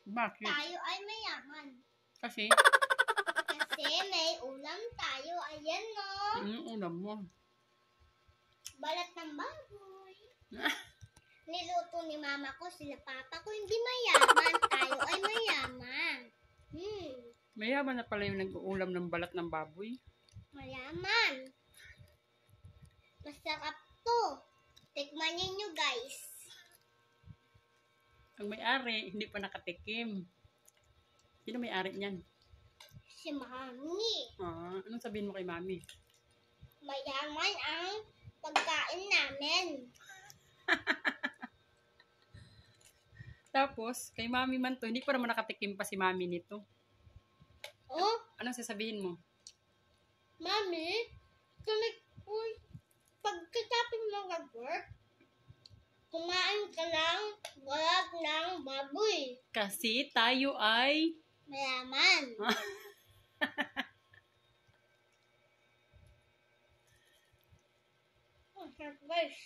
Bakit? Tayo ay mayaman. Kasi? Kasi may ulam tayo. Ayan, no? Ulam mo. Balat ng baboy. Niluto ni mama ko, sila papa ko, hindi mayaman. Tayo ay mayaman. Mayaman na pala yung nag-uulam ng balat ng baboy. Mayaman. Masarap to. Tikman ninyo, guys. Ang may-ari, hindi pa nakatikim. Sino may-ari niyan? Si mami. Anong sabihin mo kay mami? Mayaman ang pagkain namin. Tapos, kay mami man to, hindi pa naman nakatikim pa si mami nito. Oh, Anong sasabihin mo? mami, pagkatapos mo mag-work, kumain ka lang balat ng baboy. Kasi tayo ay... Mayaman. Guys.